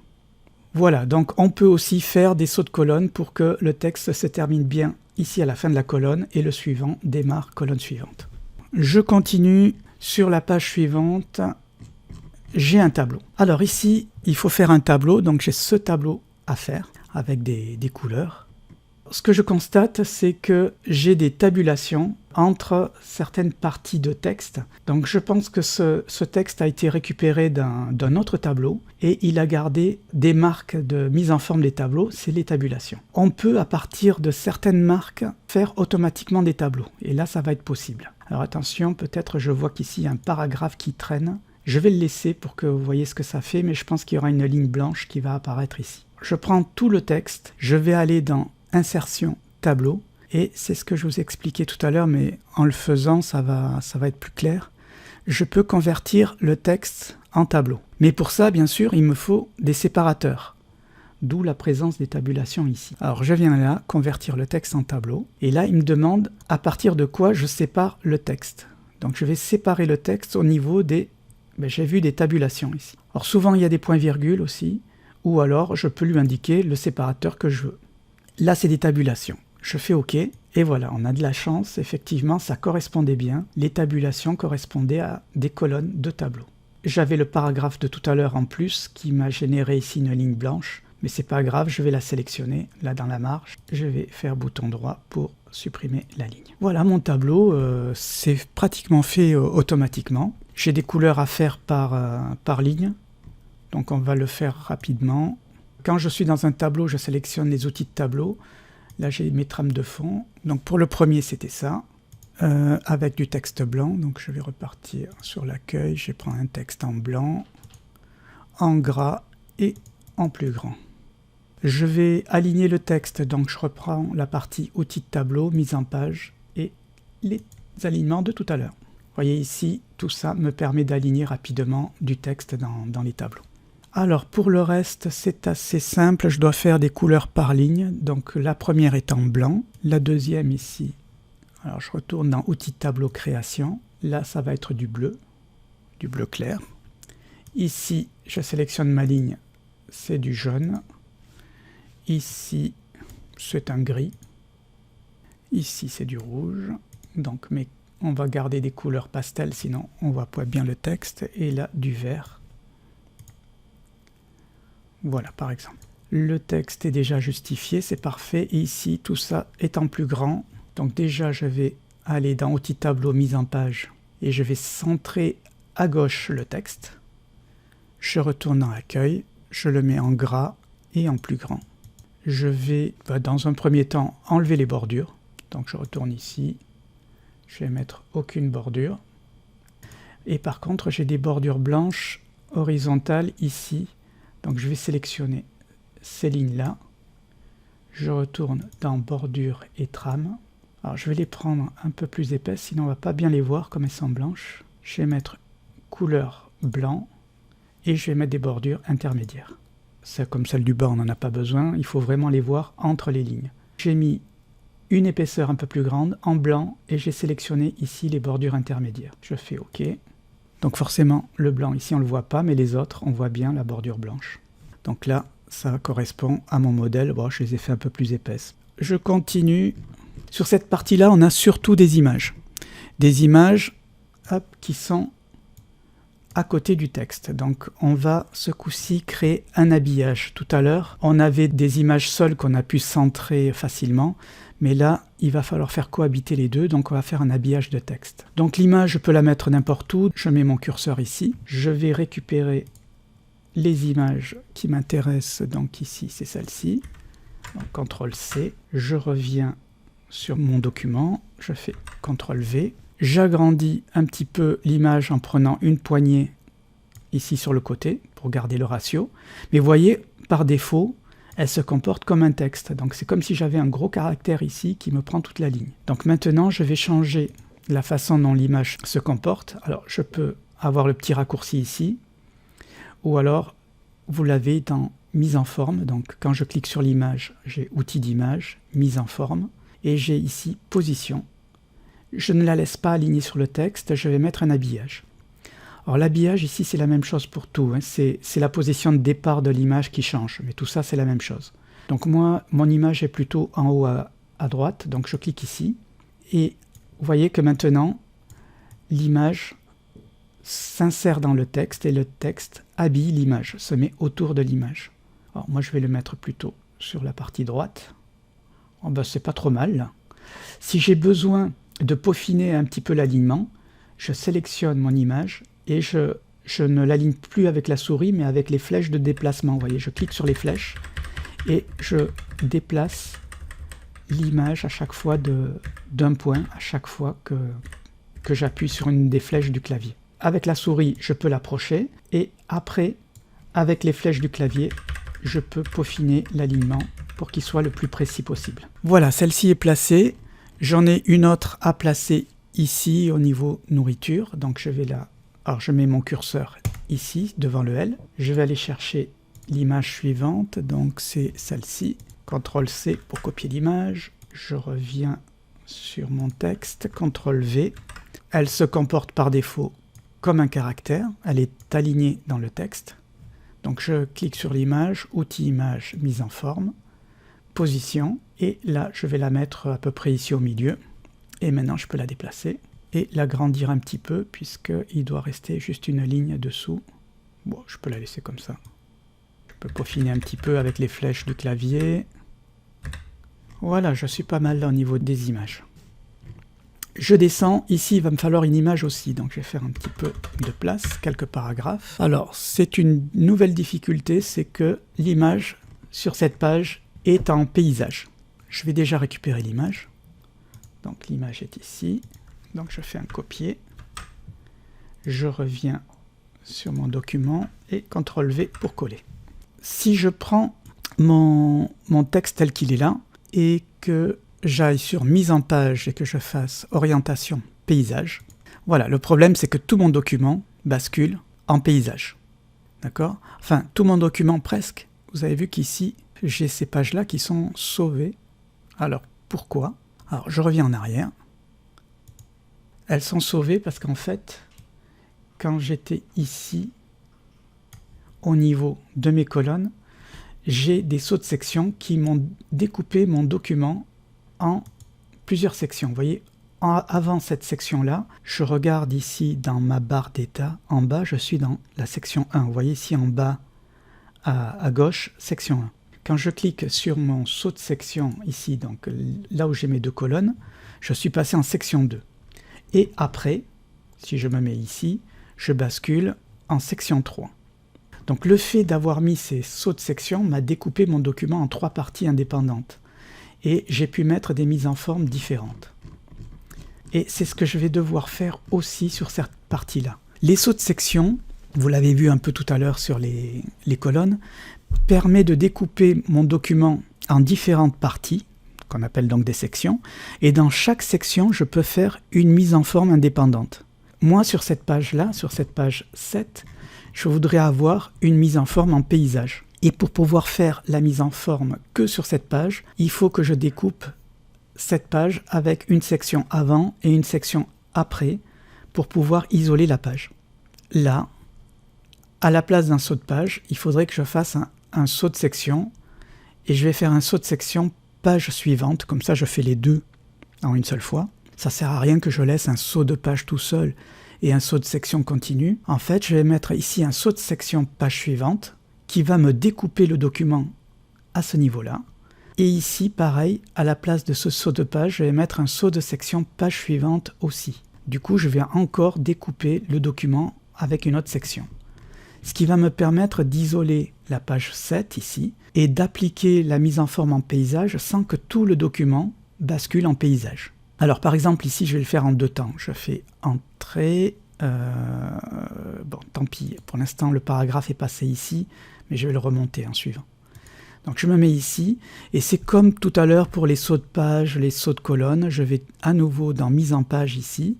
Speaker 1: Voilà, donc on peut aussi faire des sauts de colonne pour que le texte se termine bien ici à la fin de la colonne, et le suivant démarre colonne suivante. Je continue sur la page suivante. J'ai un tableau. Alors ici, il faut faire un tableau, donc j'ai ce tableau à faire avec des couleurs. Ce que je constate, c'est que j'ai des tabulations entre certaines parties de texte. Donc je pense que ce texte a été récupéré d'un autre tableau et il a gardé des marques de mise en forme des tableaux, c'est les tabulations. On peut, à partir de certaines marques, faire automatiquement des tableaux. Et là, ça va être possible. Alors attention, peut-être je vois qu'ici, il y a un paragraphe qui traîne. Je vais le laisser pour que vous voyez ce que ça fait, mais je pense qu'il y aura une ligne blanche qui va apparaître ici. Je prends tout le texte, je vais aller dans Insertion, Tableau, et c'est ce que je vous expliquais tout à l'heure, mais en le faisant, ça va être plus clair. Je peux convertir le texte en tableau. Mais pour ça, bien sûr, il me faut des séparateurs, d'où la présence des tabulations ici. Alors je viens là, convertir le texte en tableau, et là, il me demande à partir de quoi je sépare le texte. Donc je vais séparer le texte au niveau des... j'ai vu des tabulations ici. Alors souvent, il y a des points-virgules aussi, ou alors je peux lui indiquer le séparateur que je veux. Là, c'est des tabulations. Je fais OK, et voilà, on a de la chance, effectivement, ça correspondait bien. Les tabulations correspondaient à des colonnes de tableau. J'avais le paragraphe de tout à l'heure en plus, qui m'a généré ici une ligne blanche, mais c'est pas grave, je vais la sélectionner, là dans la marge. Je vais faire bouton droit pour supprimer la ligne. Voilà, mon tableau, c'est pratiquement fait automatiquement. J'ai des couleurs à faire par ligne, donc on va le faire rapidement. Quand je suis dans un tableau, je sélectionne les outils de tableau. Là, j'ai mes trames de fond. Donc pour le premier, c'était ça, avec du texte blanc. Donc je vais repartir sur l'accueil. Je prends un texte en blanc, en gras et en plus grand. Je vais aligner le texte. Donc je reprends la partie outils de tableau, mise en page et les alignements de tout à l'heure. Vous voyez ici, tout ça me permet d'aligner rapidement du texte dans les tableaux. Alors pour le reste, c'est assez simple, je dois faire des couleurs par ligne. Donc la première est en blanc, la deuxième ici, alors je retourne dans outils de tableau création, là ça va être du bleu clair. Ici, je sélectionne ma ligne, c'est du jaune. Ici, c'est un gris. Ici, c'est du rouge. Donc mais on va garder des couleurs pastel, sinon on voit pas bien le texte. Et là, du vert. Voilà, par exemple. Le texte est déjà justifié, c'est parfait. Et ici, tout ça est en plus grand. Donc déjà, je vais aller dans Outils tableau, mise en page. Et je vais centrer à gauche le texte. Je retourne dans Accueil. Je le mets en gras et en plus grand. Je vais, dans un premier temps, enlever les bordures. Donc je retourne ici. Je vais mettre aucune bordure. Et par contre, j'ai des bordures blanches horizontales ici. Donc je vais sélectionner ces lignes-là. Je retourne dans bordure et trame. Alors je vais les prendre un peu plus épaisses, sinon on ne va pas bien les voir comme elles sont blanches. Je vais mettre couleur blanc et je vais mettre des bordures intermédiaires. C'est comme celle du bas, on n'en a pas besoin, il faut vraiment les voir entre les lignes. J'ai mis une épaisseur un peu plus grande en blanc et j'ai sélectionné ici les bordures intermédiaires. Je fais OK. Donc forcément, le blanc ici on ne le voit pas, mais les autres, on voit bien la bordure blanche. Donc là, ça correspond à mon modèle. Bon, je les ai fait un peu plus épaisses. Je continue. Sur cette partie-là, on a surtout des images. Des images qui sont à côté du texte. Donc on va ce coup-ci créer un habillage. Tout à l'heure, on avait des images seules qu'on a pu centrer facilement. Mais là, il va falloir faire cohabiter les deux, donc on va faire un habillage de texte. Donc l'image, je peux la mettre n'importe où. Je mets mon curseur ici. Je vais récupérer les images qui m'intéressent. Donc ici, c'est celle-ci. CTRL-C. Je reviens sur mon document. Je fais CTRL-V. J'agrandis un petit peu l'image en prenant une poignée ici sur le côté pour garder le ratio. Mais vous voyez, par défaut, elle se comporte comme un texte. Donc c'est comme si j'avais un gros caractère ici qui me prend toute la ligne. Donc maintenant, je vais changer la façon dont l'image se comporte. Alors je peux avoir le petit raccourci ici, ou alors vous l'avez dans mise en forme. Donc quand je clique sur l'image, j'ai outils d'image, mise en forme, et j'ai ici position. Je ne la laisse pas alignée sur le texte, je vais mettre un habillage. Alors l'habillage ici c'est la même chose pour tout, hein. C'est la position de départ de l'image qui change, mais tout ça c'est la même chose. Donc moi, mon image est plutôt en haut à droite, donc je clique ici, et vous voyez que maintenant l'image s'insère dans le texte et le texte habille l'image, se met autour de l'image. Alors moi je vais le mettre plutôt sur la partie droite. Oh ben, c'est pas trop mal là. Si j'ai besoin de peaufiner un petit peu l'alignement, je sélectionne mon image et je ne l'aligne plus avec la souris mais avec les flèches de déplacement. Vous voyez, je clique sur les flèches et je déplace l'image à chaque fois d'un point, à chaque fois que j'appuie sur une des flèches du clavier. Avec la souris, je peux l'approcher et après, avec les flèches du clavier, je peux peaufiner l'alignement pour qu'il soit le plus précis possible. Voilà, celle-ci est placée. J'en ai une autre à placer ici au niveau nourriture. Donc je vais là. Alors je mets mon curseur ici devant le L. Je vais aller chercher l'image suivante. Donc c'est celle-ci. CTRL-C pour copier l'image. Je reviens sur mon texte. CTRL-V. Elle se comporte par défaut comme un caractère. Elle est alignée dans le texte. Donc je clique sur l'image, outils image, mise en forme. position. Et là, je vais la mettre à peu près ici au milieu. Et maintenant, je peux la déplacer et l'agrandir un petit peu, puisqu'il doit rester juste une ligne dessous. Bon, je peux la laisser comme ça. Je peux peaufiner un petit peu avec les flèches du clavier. Voilà, je suis pas mal là au niveau des images. Je descends, ici il va me falloir une image aussi, donc je vais faire un petit peu de place, quelques paragraphes. Alors, c'est une nouvelle difficulté, c'est que l'image sur cette page est en paysage. Je vais déjà récupérer l'image. Donc l'image est ici, donc je fais un copier. Je reviens sur mon document et CTRL-V pour coller. Si je prends mon texte tel qu'il est là, et que j'aille sur mise en page et que je fasse orientation paysage, voilà, le problème c'est que tout mon document bascule en paysage. D'accord? Enfin, tout mon document presque. Vous avez vu qu'ici, j'ai ces pages-là qui sont sauvées. Alors, pourquoi? Alors, je reviens en arrière. Elles sont sauvées parce qu'en fait, quand j'étais ici, au niveau de mes colonnes, j'ai des sauts de section qui m'ont découpé mon document en plusieurs sections. Vous voyez, avant cette section-là, je regarde ici dans ma barre d'état, en bas, je suis dans la section 1. Vous voyez ici en bas, à gauche, section 1. Quand je clique sur mon saut de section ici, donc là où j'ai mes deux colonnes, je suis passé en section 2. Et après, si je me mets ici, je bascule en section 3. Donc le fait d'avoir mis ces sauts de section m'a découpé mon document en 3 parties indépendantes. Et j'ai pu mettre des mises en forme différentes. Et c'est ce que je vais devoir faire aussi sur cette partie-là. Les sauts de section, vous l'avez vu un peu tout à l'heure sur les colonnes, permet de découper mon document en différentes parties, qu'on appelle donc des sections, et dans chaque section, je peux faire une mise en forme indépendante. Moi, sur cette page-là, sur cette page 7, je voudrais avoir une mise en forme en paysage. Et pour pouvoir faire la mise en forme que sur cette page, il faut que je découpe cette page avec une section avant et une section après pour pouvoir isoler la page. Là, à la place d'un saut de page, il faudrait que je fasse un saut de section et je vais faire un saut de section page suivante, comme ça je fais les deux en une seule fois. Ça sert à rien que je laisse un saut de page tout seul et un saut de section continu. En fait, je vais mettre ici un saut de section page suivante qui va me découper le document à ce niveau-là. Et ici, pareil, à la place de ce saut de page, je vais mettre un saut de section page suivante aussi. Du coup, je vais encore découper le document avec une autre section. Ce qui va me permettre d'isoler la page 7 ici et d'appliquer la mise en forme en paysage sans que tout le document bascule en paysage. Alors par exemple ici je vais le faire en 2 temps. Je fais entrée, bon tant pis, pour l'instant le paragraphe est passé ici, mais je vais le remonter en suivant. Donc je me mets ici, et c'est comme tout à l'heure pour les sauts de page, les sauts de colonne, je vais à nouveau dans mise en page ici.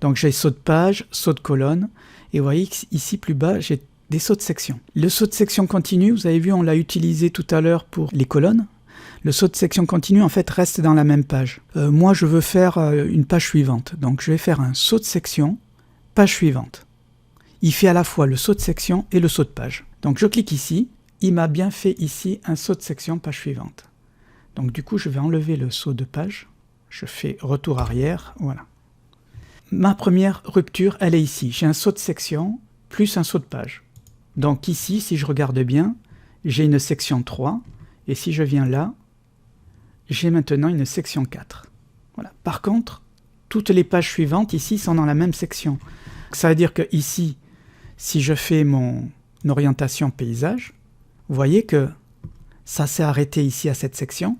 Speaker 1: Donc j'ai saut de page, saut de colonne, et vous voyez ici plus bas j'ai des sauts de section. Le saut de section continu, vous avez vu on l'a utilisé tout à l'heure pour les colonnes. Le saut de section continue en fait reste dans la même page. Moi je veux faire une page suivante, donc je vais faire un saut de section, page suivante. Il fait à la fois le saut de section et le saut de page. Donc je clique ici, il m'a bien fait ici un saut de section, page suivante. Donc du coup je vais enlever le saut de page, je fais retour arrière, voilà. Ma première rupture elle est ici, j'ai un saut de section plus un saut de page. Donc ici si je regarde bien, j'ai une section 3, et si je viens là, j'ai maintenant une section 4. Voilà. Par contre, toutes les pages suivantes ici sont dans la même section. Ça veut dire que ici, si je fais mon orientation paysage, vous voyez que ça s'est arrêté ici à cette section,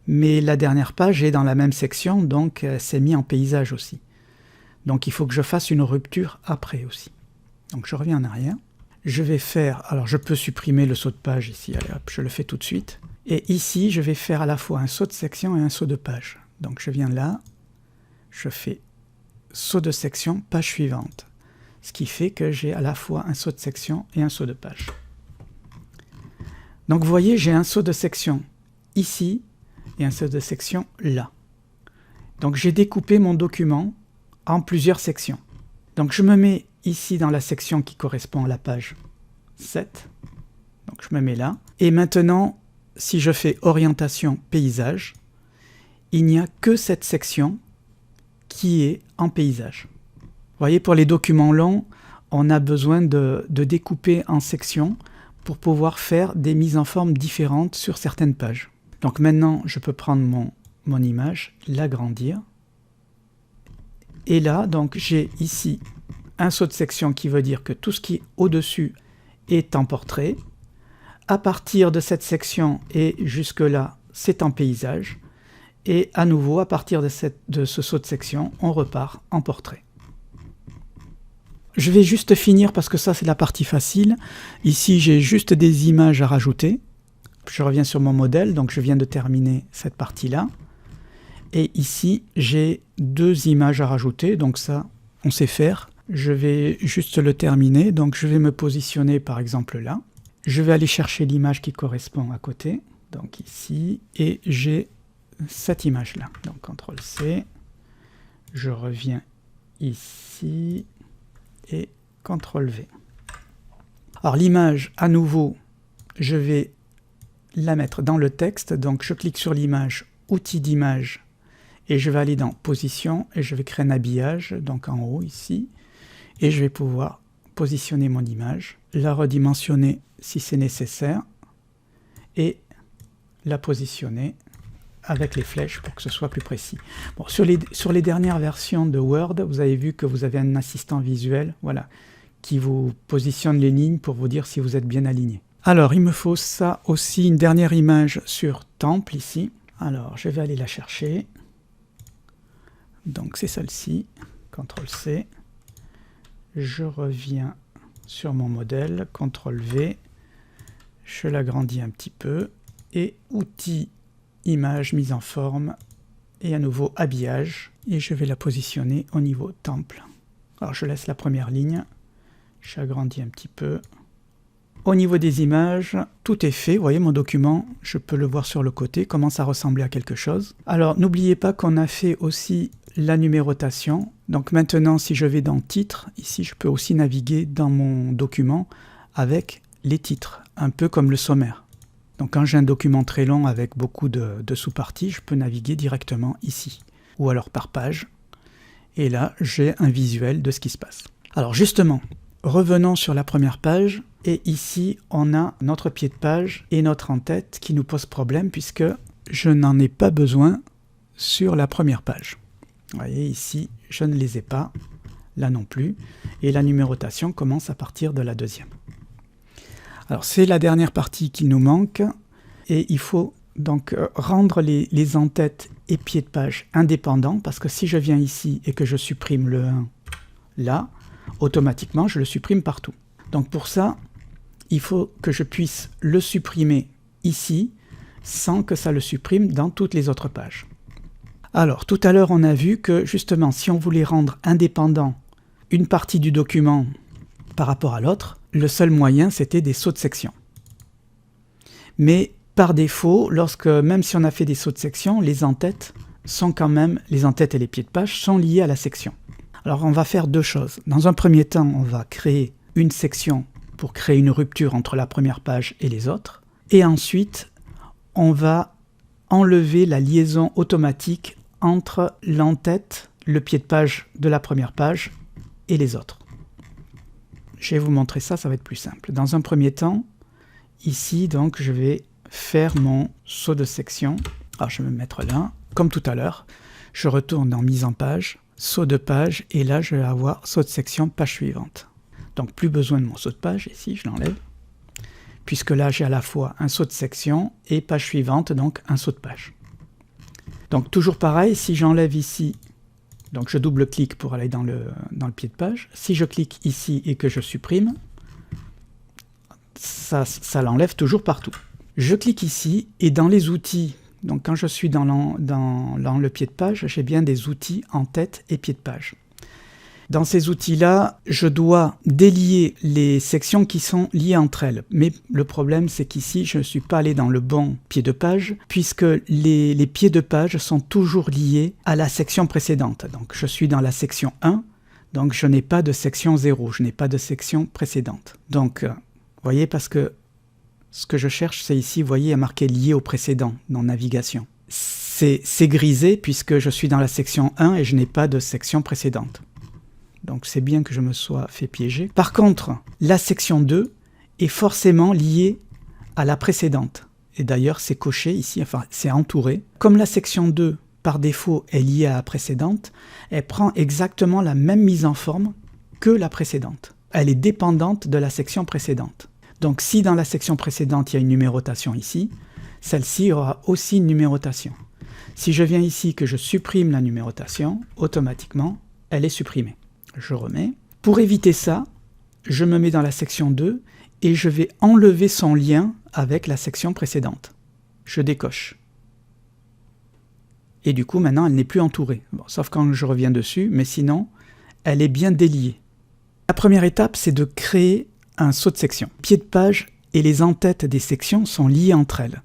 Speaker 1: mais la dernière page est dans la même section, donc c'est mis en paysage aussi. Donc il faut que je fasse une rupture après aussi. Donc je reviens en arrière. Je vais faire, alors je peux supprimer le saut de page ici, allez hop, je le fais tout de suite. Et ici, je vais faire à la fois un saut de section et un saut de page. Donc je viens là, je fais saut de section, page suivante. Ce qui fait que j'ai à la fois un saut de section et un saut de page. Donc vous voyez, j'ai un saut de section ici et un saut de section là. Donc j'ai découpé mon document en plusieurs sections. Donc je me mets ici dans la section qui correspond à la page 7. Donc je me mets là. Et maintenant, si je fais orientation paysage, il n'y a que cette section qui est en paysage. Vous voyez, pour les documents longs, on a besoin de découper en sections pour pouvoir faire des mises en forme différentes sur certaines pages. Donc maintenant, je peux prendre mon image, l'agrandir. Et là, donc j'ai ici un saut de section qui veut dire que tout ce qui est au-dessus est en portrait. À partir de cette section et jusque-là, c'est en paysage. Et à nouveau, à partir de ce saut de section, on repart en portrait. Je vais juste finir parce que ça, c'est la partie facile. Ici, j'ai juste des images à rajouter. Je reviens sur mon modèle, donc je viens de terminer cette partie-là. Et ici, j'ai 2 images à rajouter, donc ça, on sait faire. Je vais juste le terminer, donc je vais me positionner par exemple là. Je vais aller chercher l'image qui correspond à côté, donc ici, et j'ai cette image-là. Donc CTRL-C, je reviens ici, et CTRL-V. Alors l'image, à nouveau, je vais la mettre dans le texte, donc je clique sur l'image, outils d'image, et je vais aller dans position, et je vais créer un habillage, donc en haut ici, et je vais pouvoir positionner mon image, la redimensionner si c'est nécessaire, et la positionner avec les flèches pour que ce soit plus précis. Bon, sur les dernières versions de Word, vous avez vu que vous avez un assistant visuel, voilà, qui vous positionne les lignes pour vous dire si vous êtes bien aligné. Alors, il me faut ça aussi, une dernière image sur temple ici. Alors, je vais aller la chercher. Donc, c'est celle-ci. CTRL-C. Je reviens sur mon modèle. CTRL-V. Je l'agrandis un petit peu. Et outils, image, mise en forme. Et à nouveau, habillage. Et je vais la positionner au niveau temple. Alors, je laisse la première ligne. J'agrandis un petit peu. Au niveau des images, tout est fait. Vous voyez mon document, je peux le voir sur le côté, commence à ressembler à quelque chose. Alors n'oubliez pas qu'on a fait aussi la numérotation. Donc maintenant, si je vais dans titre, ici je peux aussi naviguer dans mon document avec les titres, un peu comme le sommaire. Donc quand j'ai un document très long avec beaucoup de sous-parties, je peux naviguer directement ici, ou alors par page. Et là, j'ai un visuel de ce qui se passe. Alors justement, revenons sur la première page. Et ici, on a notre pied de page et notre en-tête qui nous pose problème puisque je n'en ai pas besoin sur la première page. Vous voyez, ici, je ne les ai pas, là non plus. Et la numérotation commence à partir de la deuxième. Alors, c'est la dernière partie qui nous manque. Et il faut donc rendre les en-têtes et pieds de page indépendants parce que si je viens ici et que je supprime le 1 là, automatiquement, je le supprime partout. Donc pour ça, il faut que je puisse le supprimer ici, sans que ça le supprime dans toutes les autres pages. Alors, tout à l'heure, on a vu que, justement, si on voulait rendre indépendant une partie du document par rapport à l'autre, le seul moyen, c'était des sauts de section. Mais, par défaut, même si on a fait des sauts de section, les en-têtes sont quand même, les en-têtes et les pieds de page sont liés à la section. Alors, on va faire 2 choses. Dans un premier temps, on va créer une section pour créer une rupture entre la première page et les autres. Et ensuite, on va enlever la liaison automatique entre l'en-tête, le pied de page de la première page et les autres. Je vais vous montrer ça, ça va être plus simple. Dans un premier temps, ici, donc, je vais faire mon saut de section. Alors, je vais me mettre là, comme tout à l'heure. Je retourne dans mise en page, saut de page, et là, je vais avoir saut de section, page suivante. Donc plus besoin de mon saut de page, ici je l'enlève, puisque là j'ai à la fois un saut de section et page suivante, donc un saut de page. Donc toujours pareil, si j'enlève ici, donc je double-clique pour aller dans le pied de page, si je clique ici et que je supprime, ça l'enlève toujours partout. Je clique ici et dans les outils, donc quand je suis dans le pied de page, j'ai bien des outils en tête et pied de page. Dans ces outils-là, je dois délier les sections qui sont liées entre elles. Mais le problème, c'est qu'ici, je ne suis pas allé dans le bon pied de page, puisque les pieds de page sont toujours liés à la section précédente. Donc, je suis dans la section 1, donc je n'ai pas de section 0, je n'ai pas de section précédente. Donc, vous voyez, parce que Ce que je cherche, c'est ici, vous voyez, il y a marqué lié au précédent dans navigation. C'est grisé puisque je suis dans la section 1 et je n'ai pas de section précédente. Donc c'est bien que je me sois fait piéger. Par contre, la section 2 est forcément liée à la précédente. Et d'ailleurs, c'est coché ici, enfin c'est entouré. Comme la section 2, par défaut, est liée à la précédente, elle prend exactement la même mise en forme que la précédente. Elle est dépendante de la section précédente. Donc si dans la section précédente, il y a une numérotation ici, celle-ci aura aussi une numérotation. Si je viens ici que je supprime la numérotation, automatiquement, elle est supprimée. Je remets. Pour éviter ça, je me mets dans la section 2 et je vais enlever son lien avec la section précédente. Je décoche. Et du coup, maintenant, elle n'est plus entourée. Bon, sauf quand je reviens dessus, mais sinon, elle est bien déliée. La première étape, c'est de créer un saut de section. Pied de page et les en-têtes des sections sont liés entre elles.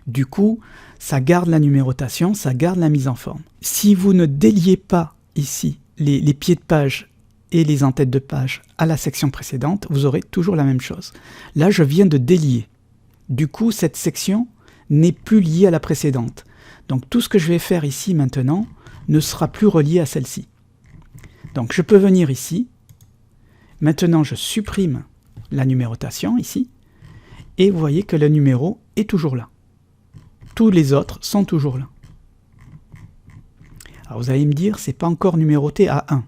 Speaker 1: Du coup, ça garde la numérotation, ça garde la mise en forme. Si vous ne déliez pas ici les pieds de page et les en-têtes de page à la section précédente, vous aurez toujours la même chose. Là, je viens de délier. Du coup, cette section n'est plus liée à la précédente. Donc tout ce que je vais faire ici maintenant ne sera plus relié à celle-ci. Donc je peux venir ici. Maintenant, je supprime la numérotation ici. Et vous voyez que le numéro est toujours là. Tous les autres sont toujours là. Alors vous allez me dire, c'est pas encore numéroté à 1.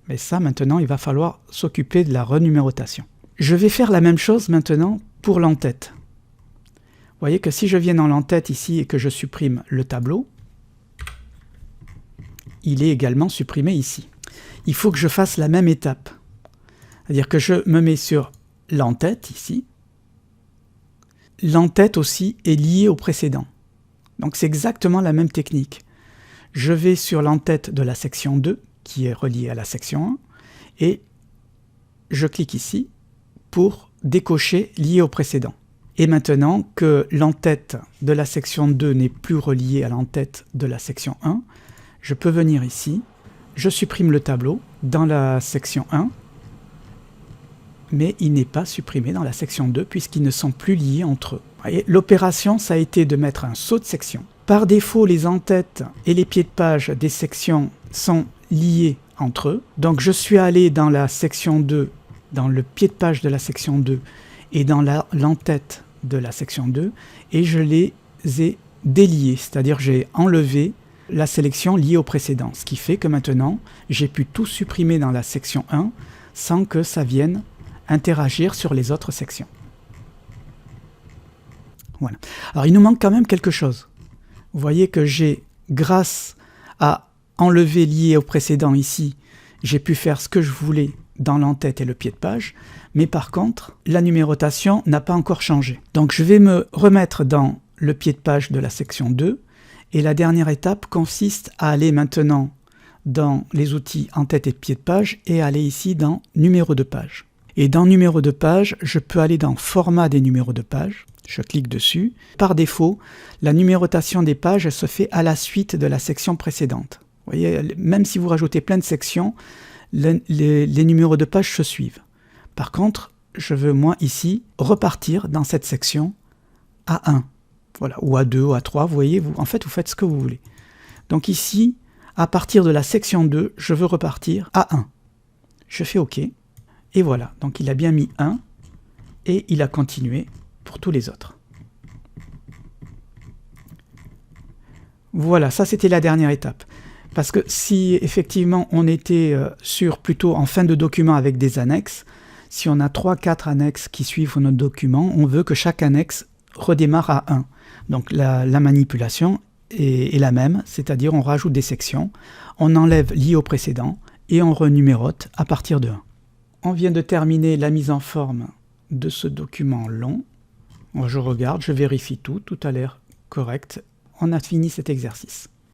Speaker 1: Mais ça, maintenant, il va falloir s'occuper de la renumérotation. Je vais faire la même chose maintenant pour l'en-tête. Vous voyez que si je viens dans l'en-tête ici et que je supprime le tableau, il est également supprimé ici. Il faut que je fasse la même étape. C'est-à-dire que je me mets sur l'en-tête ici. L'en-tête aussi est liée au précédent. Donc c'est exactement la même technique. Je vais sur l'en-tête de la section 2, qui est reliée à la section 1, et je clique ici pour décocher lié au précédent. Et maintenant que l'en-tête de la section 2 n'est plus reliée à l'en-tête de la section 1, je peux venir ici, je supprime le tableau dans la section 1, mais il n'est pas supprimé dans la section 2 puisqu'ils ne sont plus liés entre eux. L'opération, ça a été de mettre un saut de section. Par défaut, les en-têtes et les pieds de page des sections sont liés entre eux. Donc je suis allé dans la section 2, dans le pied de page de la section 2 et dans l'en-tête de la section 2 et je les ai déliés, c'est-à-dire j'ai enlevé la sélection liée au précédent, ce qui fait que maintenant j'ai pu tout supprimer dans la section 1 sans que ça vienne interagir sur les autres sections. Voilà. Alors il nous manque quand même quelque chose. Vous voyez que j'ai, grâce à enlever lié au précédent ici, j'ai pu faire ce que je voulais dans l'en-tête et le pied de page, mais par contre, la numérotation n'a pas encore changé. Donc je vais me remettre dans le pied de page de la section 2, et la dernière étape consiste à aller maintenant dans les outils en-tête et pied de page, et aller ici dans numéro de page. Et dans numéro de page, je peux aller dans format des numéros de page, je clique dessus. Par défaut, la numérotation des pages elle se fait à la suite de la section précédente. Vous voyez, même si vous rajoutez plein de sections, les numéros de page se suivent. Par contre, je veux moi ici repartir dans cette section à 1, voilà, ou à 2, ou à 3, vous voyez, en fait vous faites ce que vous voulez. Donc ici, à partir de la section 2, je veux repartir à 1. Je fais OK, et voilà, donc il a bien mis 1, et il a continué pour tous les autres. Voilà, ça c'était la dernière étape. Parce que si effectivement on était plutôt en fin de document avec des annexes, si on a 3-4 annexes qui suivent notre document, on veut que chaque annexe redémarre à 1. Donc la manipulation est la même, c'est-à-dire on rajoute des sections, on enlève lié au précédent et on renumérote à partir de 1. On vient de terminer la mise en forme de ce document long. Je regarde, je vérifie tout a l'air correct. On a fini cet exercice.